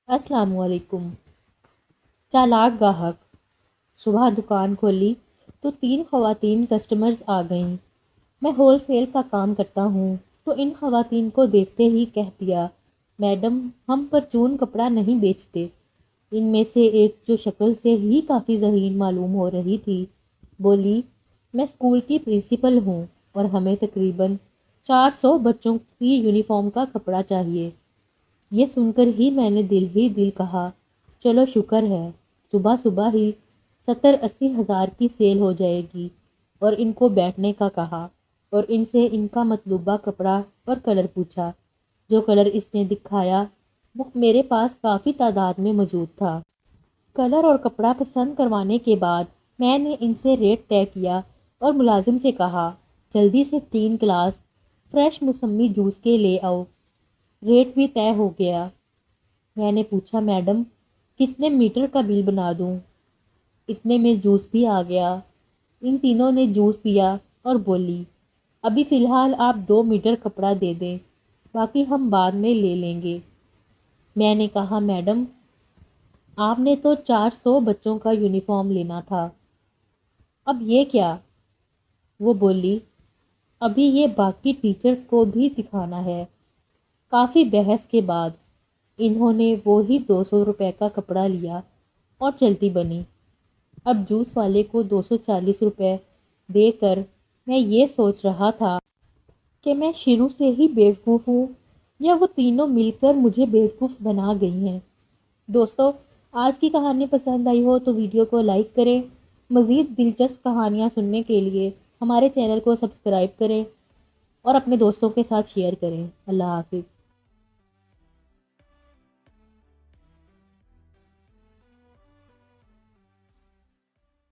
السلام علیکم۔ چالاک گاہک۔ صبح دکان کھولی تو 3 خواتین کسٹمرز آ گئیں۔ میں ہول سیل کا کام کرتا ہوں تو ان خواتین کو دیکھتے ہی کہہ دیا، میڈم ہم پرچون کپڑا نہیں بیچتے۔ ان میں سے ایک جو شکل سے ہی کافی ذہین معلوم ہو رہی تھی بولی، میں اسکول کی پرنسپل ہوں اور ہمیں تقریباً 400 بچوں کی یونیفارم کا کپڑا چاہیے۔ یہ سن کر ہی میں نے دل ہی دل کہا، چلو شکر ہے، صبح صبح ہی 70-80 ہزار کی سیل ہو جائے گی۔ اور ان کو بیٹھنے کا کہا اور ان سے ان کا مطلوبہ کپڑا اور کلر پوچھا۔ جو کلر اس نے دکھایا وہ میرے پاس کافی تعداد میں موجود تھا۔ کلر اور کپڑا پسند کروانے کے بعد میں نے ان سے ریٹ طے کیا اور ملازم سے کہا، جلدی سے 3 گلاس فریش موسمی جوس کے لے آؤ۔ ریٹ بھی طے ہو گیا۔ میں نے پوچھا، میڈم کتنے میٹر کا بل بنا دوں؟ اتنے میں جوس بھی آ گیا۔ ان تینوں نے جوس پیا اور بولی، ابھی فی الحال آپ 2 میٹر کپڑا دے دیں، باقی ہم بعد میں لے لیں گے۔ میں نے کہا، میڈم آپ نے تو 400 بچوں کا یونیفارم لینا تھا، اب یہ کیا؟ وہ بولی، ابھی یہ باقی ٹیچرز کو بھی دکھانا ہے۔ کافی بحث کے بعد انہوں نے وہی 200 روپے کا کپڑا لیا اور چلتی بنی۔ اب جوس والے کو 240 روپے دے کر میں یہ سوچ رہا تھا کہ میں شروع سے ہی بیوقوف ہوں یا وہ تینوں مل کر مجھے بیوقوف بنا گئی ہیں۔ دوستو، آج کی کہانی پسند آئی ہو تو ویڈیو کو لائک کریں۔ مزید دلچسپ کہانیاں سننے کے لیے ہمارے چینل کو سبسکرائب کریں اور اپنے دوستوں کے ساتھ شیئر کریں۔ اللہ حافظ۔